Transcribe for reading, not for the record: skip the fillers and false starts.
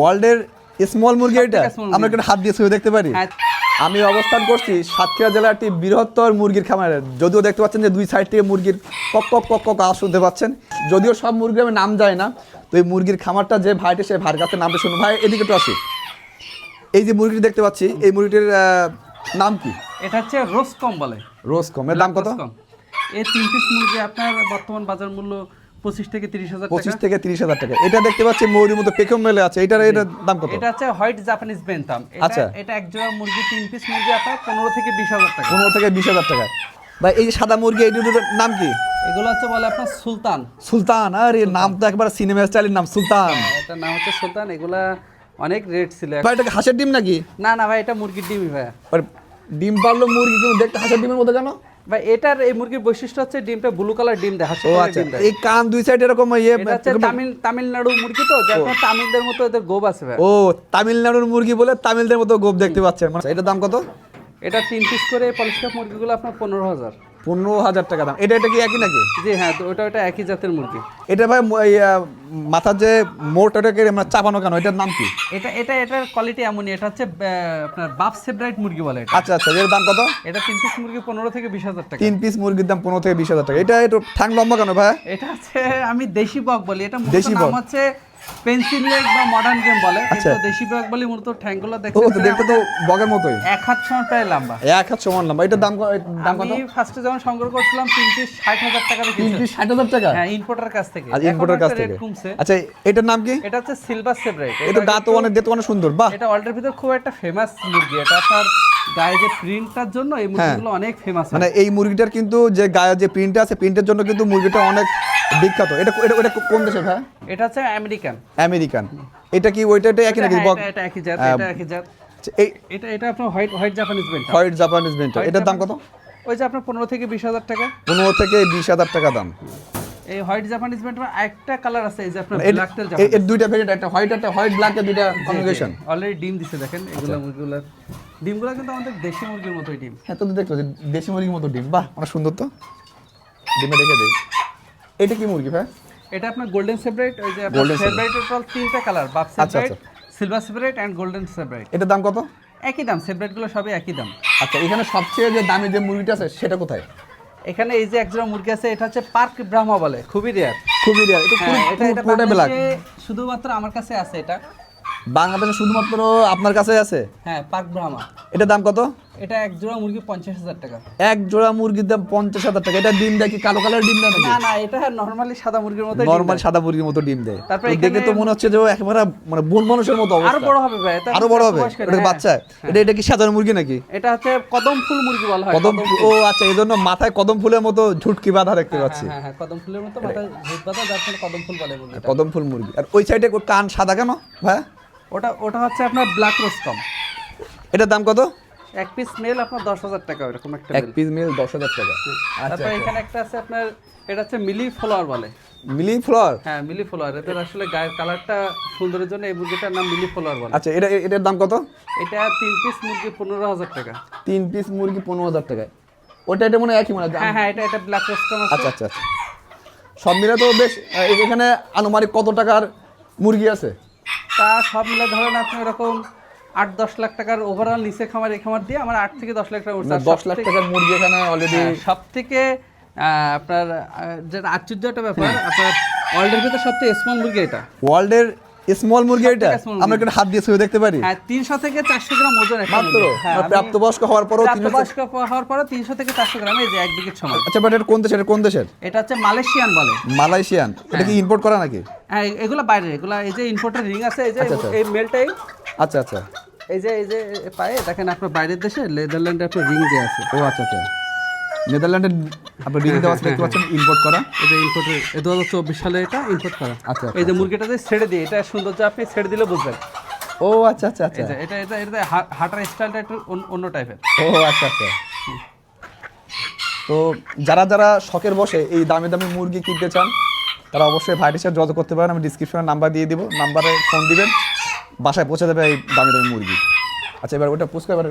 ওয়ার্ল্ডের স্মল মুরগি এটা আমরা একটু হাত দিয়ে ছবি দেখতে পারি। আমি অবস্থান করছি সাতক্ষীরা জেলার একটি বৃহত্তর মুরগির খামারে। যদিও দেখতে পাচ্ছেন যে দুই সাইড থেকে মুরগির কক কক কক কক আওয়াজ শুনতে পাচ্ছেন। যদিও সব মুরগির আমি নাম যায় না, তো এই মুরগির খামারটা যে ভাইটি সে ভাইয়ের কাছে নামটা শুনুন। ভাই এদিকে তো আসি, এই যে মুরগিটি দেখতে পাচ্ছি এই মুরগিটির নাম কি? এটা হচ্ছে রোসকম বলে। রোসকম এর দাম কত? এই 3 পিস মুরগি আপনার বর্তমান বাজার মূল্য 25 থেকে 30,000 টাকা। 25 থেকে 30,000 টাকা। এটা দেখতে পাচ্ছি ময়ূরের মতো পেখম মেলে আছে, এটার দাম কত? এটা হচ্ছে হোয়াইট জাপানিজ বেন্টাম। এটা এক জোড়া মুরগি 3 পিস মুরগি আপনার 15 থেকে 20,000 টাকা। 15 থেকে 20,000 টাকা। ভাই এই যে সাদা মুরগি এটার নাম কি? এগুলো হচ্ছে বলে আপনার সুলতান। সুলতান, আরে নাম তো একবার সিনেমা স্টাইলের নাম, সুলতান। এটার নাম হচ্ছে সুলতান। এগুলা অনেক রেট ছিল। ভাই এটা কি হাঁসের ডিম নাকি? না না ভাই, এটা মুরগির ডিমই ভাই। আর ডিম পারলো মুরগি কিন্তু দেখতে হাঁসের ডিমের মতো কেন? ভাই এটার এই মুরগির বৈশিষ্ট্য হচ্ছে ডিমটা ব্লু কালার ডিম দেয়, হাঁসের ও কালার আচ্ছা, ডিম দেয়। এই কান দুই সাইড এরকম এটা হচ্ছে তামিলনাড়ু মুরগি, তো যার কারণে তামিলদের মতো এদের গোব আছে ভাই। ও তামিলনাড়ুর মুরগি বলে তামিলদের মতো গোপ দেখতে পাচ্ছেন। মানে এটার দাম কত? এটা 3 পিস করে পলিশ কাপ মুরগিগুলো আপনার 15,000। 15,000 টাকা দাম। এটা কি একই নাকি? জি হ্যাঁ, তো ওটা একই জাতের মুরগি। এটা ভাই মাথার যে মোটটাকে আমরা চাপানো কেন, এটার নাম কি? এটার কোয়ালিটি এমনই। এটা হচ্ছে আপনার বাফ সেব্রাইট মুরগি বলে এটা। আচ্ছা আচ্ছা, এর দাম কত? এটা 3 পিস মুরগি 15 থেকে 20,000 টাকা। 3 পিস মুরগির দাম 15 থেকে 20,000 টাকা। এটা একটু ঠ্যাং লম্বা কেন ভাই? এটা হচ্ছে আমি দেশি বক বলি। এটা দেশি মূলত বক। নাম হচ্ছে পেন্সিল লেগ বা মডার্ন গেম বলে। আচ্ছা। কিন্তু দেশি বক বলি মূলত ঠ্যাঙ্গুলো ও দেখতে তো দেখতে তো বগের মতোই, এক হাত সমান প্রায় লম্বা। এক হাত সমান লম্বা। এটার দাম দাম কত? আমি ফার্স্টে যখন সংগ্রহ করছিলাম 3 পিস 60,000 টাকা 3 পিস 60,000 টাকা? হ্যাঁ, ইম্পোর্টার কাছ থেকে। আজ ইম্পোর্টার কাছ থেকে। আচ্ছা এটার নাম কি? এটা হচ্ছে সিলভার সেব্রাইট। এটা গা তো অনেক, দেখতে অনেক সুন্দর। বাহ, এটা ওয়ার্ল্ডের ভিতর খুব একটা ফেমাস মুরগি। এটা আপনার গায়ে যে প্রিন্টটার জন্য এই মুরগিগুলো অনেক ফেমাস। মানে এই মুরগিটার কিন্তু যে গায়ে যে প্রিন্ট আছে, প্রিন্টের জন্য কিন্তু মুরগিটা অনেক বিখ্যাত। এটা এটা এটা কোন দেশে ভাই? এটা হচ্ছে আমেরিকান। আমেরিকান। এটা কি ওইটা একই নাকি? এটা একই জাত, এটা একই জাত। এই এটা আপনার হোয়াইট জাপানিজ বেন্টাম। হোয়াইট জাপানিজ বেন্টাম, এটার দাম কত? ওই যে আপনার 15 থেকে 20,000 টাকা। 15 থেকে 20,000 টাকা দাম। এই হোয়াইট জাপানিজ বেন্টাম একটা কালার আছে, এই যে আপনার এর ব্ল্যাক টেল জাপানিজ। এর দুইটা ভেরিয়েন্ট, একটা হোয়াইট ব্ল্যাক এর দুইটা কম্বিনেশন। অলরেডি ডিম দিছে দেখেন। এগুলো মুরগিগুলোর ডিমগুলো কিন্তু আমাদের দেশি মুরগির মতোই ডিম। হ্যাঁ তো দেখতে পাচ্ছি দেশি মুরগির মতো ডিম। বাহ, অনেক সুন্দর তো। ডিমে রেখে দেই। এটা কি মুরগি ভাই? এটা আপনার গোল্ডেন সেব্রাইট। ওই যে আপনার সেব্রাইটের টোটাল 3টা colour, buff Sebright, silver Sebright and golden Sebright. এটার দাম কত? একই দাম, সেব্রাইটগুলো সবই একই দাম। আচ্ছা, এখানে সবচেয়ে যে দামি যে মুরগিটা আছে সেটা কোথায়? এখানে এই যে একজোড়া মুরগি আছে, এটা হচ্ছে পার্ক ব্রাহ্মা বলে, খুবই রেয়ার। খুবই রেয়ার। এটা এটা পুরোটা ব্ল্যাক। শুধুমাত্র আমার কাছে আছে এটা। বাংলাদেশে শুধুমাত্র আপনার কাছে আছে? হ্যাঁ, পার্ক ব্রাহ্মা। এটার দাম কত? এটা এক জোড়া মুরগি 50,000 টাকা। এক জোড়া মুরগির দাম 50,000 টাকা। এটা ডিম দেয় কি কালো কালার ডিম দেয় নাকি? না না, এটা নরমালি সাদা মুরগির মতো। নরমাল সাদা মুরগির মতো ডিম দেয়। তারপর দেখে তো মনে হচ্ছে যে একেবারে মানে বন মানুষের মতো অবস্থা। আরো বড় হবে ভাই, এটা আরো বড় হবে। এটা বাচ্চা। এটা কি সাধারণ মুরগি নাকি? এটা হচ্ছে কদম ফুল মুরগি বলা হয়। কদম। ও আচ্ছা, এইজন্য মাথায় কদম ফুলের মতো ঝুটকি বাঁধা দেখতে পাচ্ছি। হ্যাঁ হ্যাঁ, কদম ফুলের মতো মাথায় ঝুট বাঁধা, যার কারণে কদম ফুল বলে মুরগিটা। কদম ফুল মুরগি। আর ওই সাইডে কান সাদা কেন ভাই? ওটা হচ্ছে আপনার ব্ল্যাক রোসকম। এটার দাম কত? এক পিস মেল আপনার 10,000 টাকা, এরকম একটা এক পিস মিল 10,000 টাকা। আচ্ছা, তারপর এখানে একটা আছে আপনার, এটা হচ্ছে মিলি ফ্লাওয়ার বলে। মিলি ফ্লাওয়ার? হ্যাঁ, মিলি ফ্লাওয়ার। এদের আসলে গায়ের কালারটা সুন্দরের জন্য এই মুরগিটার নাম মিলি ফ্লাওয়ার বলে। আচ্ছা, এটার দাম কত? এটা 3 পিস মুরগি 15,000 টাকা। 3 পিস মুরগি 15,000 টাকায়। এটা মনে হয় একই মনে হয়। হ্যাঁ হ্যাঁ, এটা ব্ল্যাক রোসকম আছে। আচ্ছা আচ্ছা আচ্ছা, সব মিলে তো বেশ। এখানে আনুমানিক কত টাকার মুরগি আছে? তা সব মিলে ধরেন আপনি এরকম 8-10 লাখ টাকার ওভারঅল নিচে খামার, এই খামার দিয়ে আমার 8 থেকে 10 লাখ টাকা উঠছে। 10 লাখ টাকার মুরগি এখানে অলরেডি। সব থেকে আপনার যেটা আশ্চর্য একটা ব্যাপার, আপনার ওয়ার্ল্ডের ভিতরে সবচেয়ে স্মল মুরগি এটা। ওয়ার্ল্ডের স্মল মুরগি এটা আমরা একটু হাত দিয়ে ছবি দেখতে পারি। হ্যাঁ, 300 থেকে 400 গ্রাম ওজন একটা মাত্র। মুরগি। হ্যাঁ, প্রাপ্তবয়স্ক হওয়ার পরও প্রাপ্তবয়স্ক হওয়ার পরে 300 থেকে 400 গ্রাম, এই যে 1 বিঘের সমান। আচ্ছা, বাট এটা কোন দেশের? কোন দেশের? এটা হচ্ছে মালয়েশিয়ান বলে। মালয়েশিয়ান। এটা কি ইম্পোর্ট করা নাকি? হ্যাঁ, এগুলা বাইরে। এগুলা এই যে ইম্পোর্টের রিং আছে, এই যে এই মেলটাই। আচ্ছা আচ্ছা, এই যে পায়ে দেখেন আপনার বাইরের দেশে নেদারল্যান্ডে আপনার রিং দেওয়া আছে। ও আচ্ছা আচ্ছা, নেদারল্যান্ডের আপনার রিং দেওয়া আছে দেখতে পাচ্ছেন, ইম্পোর্ট করা। এই যে ইম্পোর্টের 2024 সালে এটা ইম্পোর্ট করা। আচ্ছা, এই যে মুরগিটা যে ছেড়ে দিয়ে, এটা সৌন্দর্য আপনি ছেড়ে দিলে বুঝবেন। ও আচ্ছা আচ্ছা আচ্ছা, এটা হাঁটার স্টাইলটা একটু অন্য টাইপের। ও আচ্ছা আচ্ছা। তো যারা শখের বসে এই দামি দামি মুরগি কিনতে চান, তারা অবশ্যই ভাইটির সাথে যোগাযোগ করতে পারেন। আমি ডিসক্রিপশনে নাম্বার দিয়ে দিব, নাম্বারে ফোন দিবেন, বাসায় পৌঁছে দেবে এই দামি দামি মুরগি। আচ্ছা, এবার ওটা পুস্কা এবার